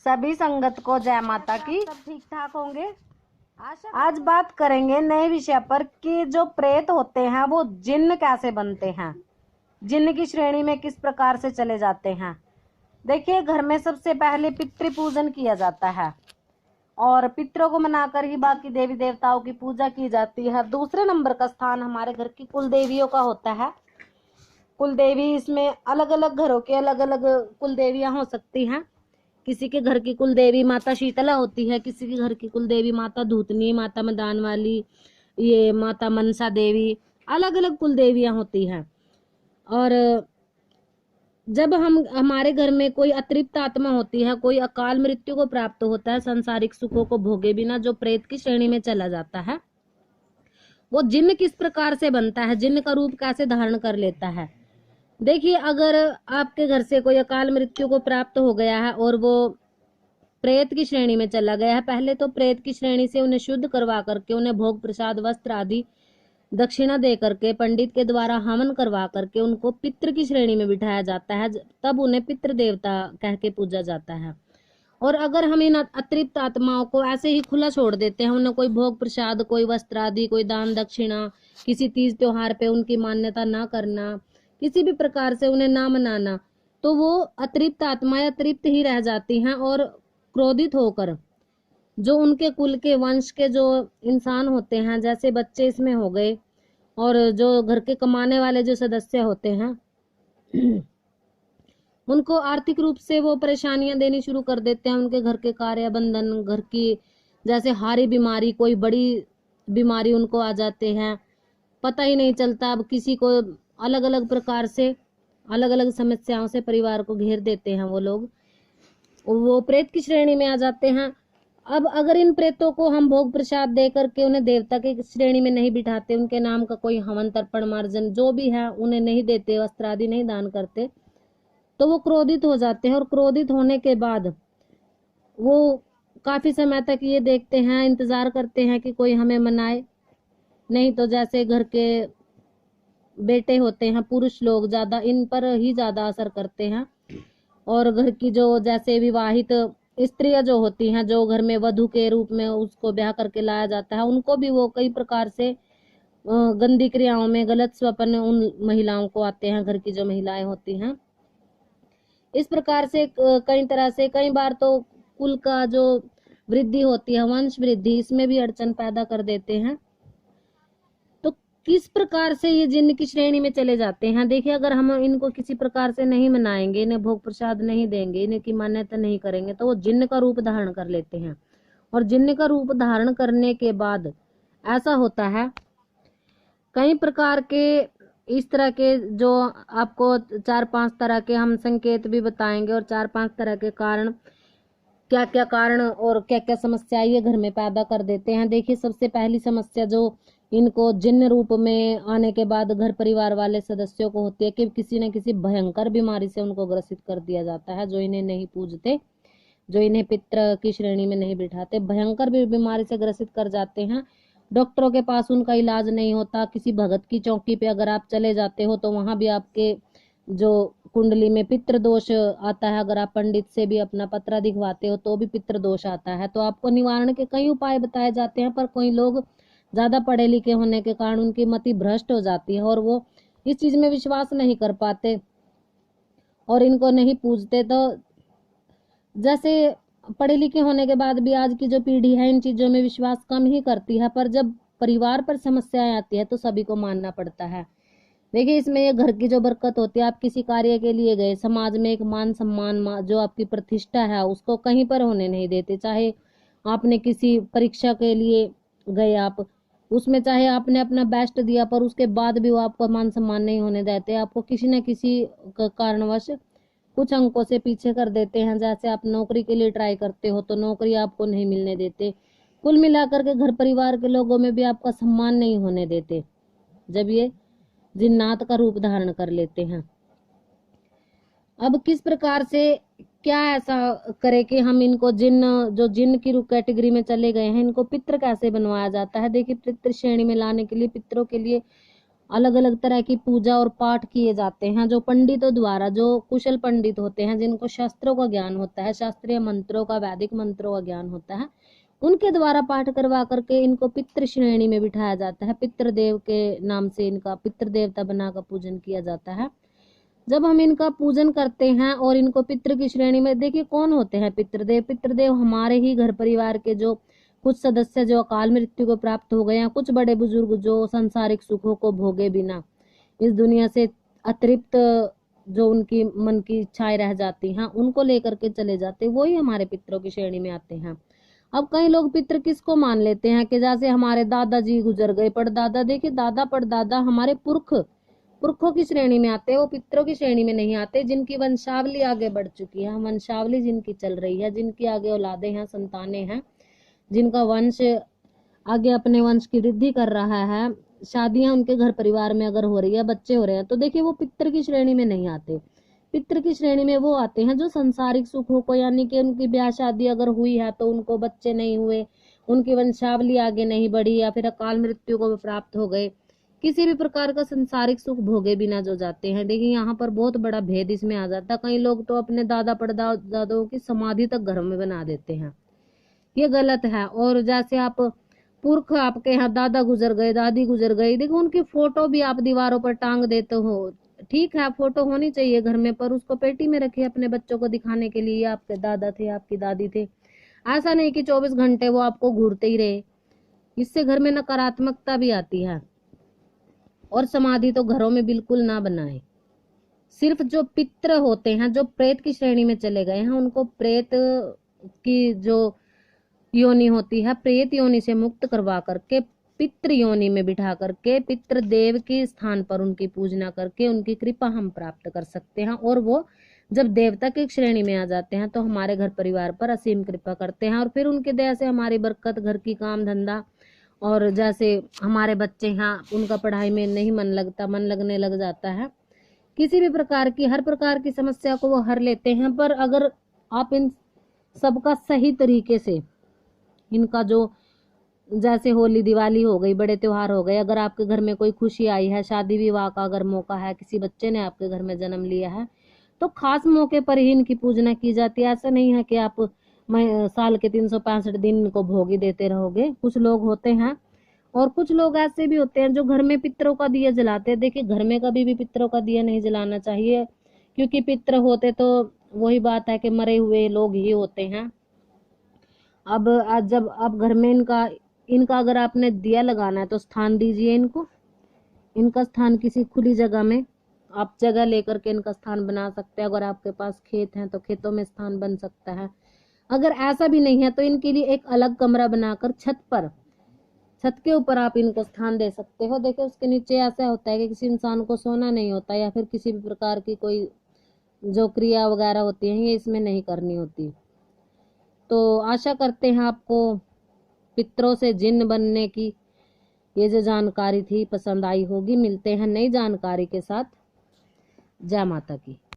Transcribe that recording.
सभी संगत को जय माता की। सब ठीक ठाक होंगे। आज बात करेंगे नए विषय पर कि जो प्रेत होते हैं वो जिन्न कैसे बनते हैं, जिन्न की श्रेणी में किस प्रकार से चले जाते हैं। देखिए, घर में सबसे पहले पितृ पूजन किया जाता है और पितरों को मनाकर ही बाकी देवी देवताओं की पूजा की जाती है। दूसरे नंबर का स्थान हमारे घर की कुल देवियों का होता है। कुल देवी, इसमें अलग अलग घरों के अलग अलग कुल देवियां हो सकती हैं। किसी के घर की कुल देवी माता शीतला होती है, किसी के घर की कुल देवी माता धूतनी, माता मदान वाली, ये माता मनसा देवी, अलग अलग कुल देवियां होती हैं। और जब हमारे घर में कोई अतृप्त आत्मा होती है, कोई अकाल मृत्यु को प्राप्त होता है, सांसारिक सुखों को भोगे बिना जो प्रेत की श्रेणी में चला जाता है, वो जिन्न किस प्रकार से बनता है, जिन्न का रूप कैसे धारण कर लेता है। देखिए, अगर आपके घर से कोई अकाल मृत्यु को प्राप्त हो गया है और वो प्रेत की श्रेणी में चला गया है, पहले तो प्रेत की श्रेणी से उन्हें शुद्ध करवा करके, उन्हें भोग प्रसाद वस्त्र आदि दक्षिणा दे करके, पंडित के द्वारा हवन करवा करके उनको पितृ की श्रेणी में बिठाया जाता है। तब उन्हें पितृ देवता कह के पूजा जाता है। और अगर हम इन अतृप्त आत्माओं को ऐसे ही खुला छोड़ देते हैं, उन्हें कोई भोग प्रसाद, कोई वस्त्र आदि, कोई दान दक्षिणा, किसी तीज त्योहार पे उनकी मान्यता ना करना, किसी भी प्रकार से उन्हें ना मनाना, तो वो अतृप्त आत्माएं अतृप्त ही रह जाती हैं और क्रोधित होकर जो उनके कुल के वंश के जो इंसान होते हैं, जैसे बच्चे इसमें हो गए, और जो घर के कमाने वाले जो सदस्य होते हैं उनको आर्थिक रूप से वो परेशानियां देनी शुरू कर देते हैं। उनके घर के कार्य बंधन, घर की जैसे हारी बीमारी, कोई बड़ी बीमारी उनको आ जाते हैं, पता ही नहीं चलता। अब किसी को अलग अलग प्रकार से अलग अलग समस्याओं से परिवार को घेर देते हैं वो लोग, वो प्रेत की श्रेणी में आ जाते हैं। अब अगर इन प्रेतों को हम भोग प्रसाद दे करके उन्हें देवता की श्रेणी में नहीं बिठाते, उनके नाम का कोई हवन तर्पण मार्जन जो भी है उन्हें नहीं देते, वस्त्र आदि नहीं दान करते, तो वो क्रोधित हो जाते हैं। और क्रोधित होने के बाद वो काफी समय तक ये देखते हैं, इंतजार करते हैं कि कोई हमें मनाए। नहीं तो जैसे घर के बेटे होते हैं, पुरुष लोग, ज्यादा इन पर ही ज्यादा असर करते हैं। और घर की जो जैसे विवाहित स्त्रियां जो होती हैं, जो घर में वधू के रूप में उसको ब्याह करके लाया जाता है, उनको भी वो कई प्रकार से गंदी क्रियाओं में गलत स्वप्न उन महिलाओं को आते हैं, घर की जो महिलाएं होती हैं। इस प्रकार से कई तरह से, कई बार तो कुल का जो वृद्धि होती है, वंश वृद्धि, इसमें भी अड़चन पैदा कर देते हैं। तो किस प्रकार से ये जिन्न की श्रेणी में चले जाते हैं। देखिए, अगर हम इनको किसी प्रकार से नहीं मनाएंगे, इन्हें भोग प्रसाद नहीं देंगे, इन्हें की मान्यता नहीं करेंगे, तो वो जिन्न का रूप धारण कर लेते हैं। और जिन्न का रूप धारण करने के बाद ऐसा होता है, कई प्रकार के इस तरह के जो आपको 4-5 तरह के हम संकेत भी बताएंगे, और 4-5 तरह के कारण, क्या क्या कारण और क्या क्या समस्या ये घर में पैदा कर देते हैं। देखिए, सबसे पहली समस्या जो इनको जिन्न रूप में आने के बाद घर परिवार वाले सदस्यों को होती है कि किसी न किसी भयंकर बीमारी से उनको ग्रसित कर दिया जाता है। जो इन्हें नहीं पूजते, जो इन्हें पितृ की श्रेणी में नहीं बिठाते, भयंकर बीमारी से ग्रसित कर जाते हैं। डॉक्टरों के पास उनका इलाज नहीं होता। किसी भगत की चौकी पे अगर आप चले जाते हो तो वहां भी आपके जो कुंडली में पितृ दोष आता है। अगर आप पंडित से भी अपना पत्रा दिखवाते हो तो भी पितृ दोष आता है। तो आपको निवारण के कई उपाय बताए जाते हैं, पर कोई लोग ज्यादा पढ़े लिखे होने के कारण उनकी मति भ्रष्ट हो जाती है और वो इस चीज में विश्वास नहीं कर पाते और इनको नहीं पूजते। तो जैसे पढ़े लिखे होने के बाद भी आज की जो पीढ़ी है इन चीजों में विश्वास कम ही करती है, पर जब परिवार पर समस्याएं आती है तो सभी को मानना पड़ता है। देखिए, इसमें ये घर की जो बरकत होती है, आप किसी कार्य के लिए गए, समाज में एक मान सम्मान, जो आपकी प्रतिष्ठा है उसको कहीं पर होने नहीं देते। चाहे आपने किसी परीक्षा के लिए गए, आप उसमें चाहे आपने अपना बेस्ट दिया, पर उसके बाद भी वो आपको मान सम्मान नहीं होने देते। आपको किसी न किसी कारणवश कुछ अंकों से पीछे कर देते हैं। जैसे आप नौकरी के लिए ट्राई करते हो तो नौकरी आपको नहीं मिलने देते। कुल मिलाकर के घर परिवार के लोगों में भी आपका सम्मान नहीं होने देते जब ये जिन्नात का रूप धारण कर लेते हैं। अब किस प्रकार से, क्या ऐसा करे कि हम इनको जो जिन्न की कैटेगरी में चले गए हैं, इनको पितृ कैसे बनवाया जाता है। देखिए, पितृ श्रेणी में लाने के लिए पितरों के लिए अलग अलग तरह की पूजा और पाठ किए जाते हैं, जो पंडितों द्वारा, जो कुशल पंडित होते हैं, जिनको शास्त्रों का ज्ञान होता है, शास्त्रीय मंत्रों का, वैदिक मंत्रों का ज्ञान होता है, उनके द्वारा पाठ करवा करके इनको पितृ श्रेणी में बिठाया जाता है। पितृदेव के नाम से इनका पितृ देवता बनाकर पूजन किया जाता है। जब हम इनका पूजन करते हैं और इनको पितृ की श्रेणी में, देखिए कौन होते हैं पितृदेव? पितृदेव हमारे ही घर परिवार के जो कुछ सदस्य जो अकाल मृत्यु को प्राप्त हो गए हैं, कुछ बड़े बुजुर्ग जो सांसारिक सुखों को भोगे बिना इस दुनिया से अतिरिक्त जो उनकी मन की इच्छाएं रह जाती हैं उनको लेकर के चले जाते, वही हमारे पितरों की श्रेणी में आते हैं। अब कई लोग पितृ किसको मान लेते हैं कि जैसे हमारे दादाजी गुजर गए, परदादा, देखिए दादा परदादा हमारे पुरखों की श्रेणी में आते हैं, वो पितरों की श्रेणी में नहीं आते। जिनकी वंशावली आगे बढ़ चुकी है, वंशावली जिनकी चल रही है, जिनकी आगे औलादे हैं, संतानें हैं, जिनका वंश आगे अपने वंश की वृद्धि कर रहा है, शादियां उनके घर परिवार में अगर हो रही है, बच्चे हो रहे हैं, तो देखिए वो पितृ की श्रेणी में नहीं आते। पितृ की श्रेणी में वो आते हैं जो संसारिक सुखों को, यानी कि उनकी ब्याह शादी अगर हुई है तो उनको बच्चे नहीं हुए, उनकी वंशावली आगे नहीं बढ़ी, या फिर अकाल मृत्यु को प्राप्त हो गए, किसी भी प्रकार का संसारिक सुख भोगे बिना जो जाते हैं। देखिए यहाँ पर बहुत बड़ा भेद इसमें आ जाता है। कई लोग तो अपने दादा परदादाओं की समाधि तक घरों में बना देते हैं, ये गलत है। और जैसे आप पुरख, आपके यहाँ दादा गुजर गए, दादी गुजर गई, देखो उनकी फोटो भी आप दीवारों पर टांग देते हो, ठीक है, फोटो होनी चाहिए घर में, पर उसको पेटी में रखिए अपने बच्चों को दिखाने के लिए आपके दादा थे, आपकी दादी थे। ऐसा नहीं कि 24 घंटे वो आपको घूरते ही रहे, इससे घर में नकारात्मकता भी आती है। और समाधि तो घरों में बिल्कुल ना बनाए। सिर्फ जो पितृ होते हैं, जो प्रेत की श्रेणी में चले गए हैं, उनको प्रेत की जो योनि होती है, प्रेत योनि से मुक्त करवा करके पितृ योनि में बिठा करके पितृदेव के स्थान पर उनकी पूजना करके उनकी कृपा हम प्राप्त कर सकते हैं। और वो जब देवता की श्रेणी में आ जाते हैं तो हमारे घर परिवार पर असीम कृपा करते हैं, और फिर उनके दया से हमारी बरकत, घर की काम धंधा, और जैसे हमारे बच्चे हैं उनका पढ़ाई में नहीं मन लगता, मन लगने लग जाता है, किसी भी प्रकार की, हर प्रकार की समस्या को वो हर लेते हैं। पर अगर आप इन सबका सही तरीके से, इनका जो जैसे होली दिवाली हो गई, बड़े त्योहार हो गए, अगर आपके घर में कोई खुशी आई है, शादी विवाह का अगर मौका है, किसी बच्चे ने आपके घर में जन्म लिया है, तो खास मौके पर ही इनकी पूजना की जाती है। ऐसा नहीं है कि आप साल के 365 दिन इनको भोगी देते रहोगे। कुछ लोग होते हैं, और कुछ लोग ऐसे भी होते हैं जो घर में पितरों का दिया जलाते हैं। देखिए घर में कभी भी पितरों का दिया नहीं जलाना चाहिए, क्योंकि पितर होते तो वही बात है कि मरे हुए लोग ही होते हैं। अब आज जब आप घर में इनका अगर आपने दिया लगाना है तो स्थान दीजिए इनको, इनका स्थान किसी खुली जगह में आप जगह लेकर के इनका स्थान बना सकते हैं। अगर आपके पास खेत हैं तो खेतों में स्थान बन सकता है। अगर ऐसा भी नहीं है तो इनके लिए एक अलग कमरा बनाकर छत के ऊपर आप इनको स्थान दे सकते हो। देखिए उसके नीचे ऐसा होता है कि किसी इंसान को सोना नहीं होता, या फिर किसी भी प्रकार की कोई जो क्रिया वगैरह होती है ये इसमें नहीं करनी होती। तो आशा करते हैं आपको पितरों से जिन्न बनने की ये जो जानकारी थी पसंद आई होगी। मिलते हैं नई जानकारी के साथ। जय माता की।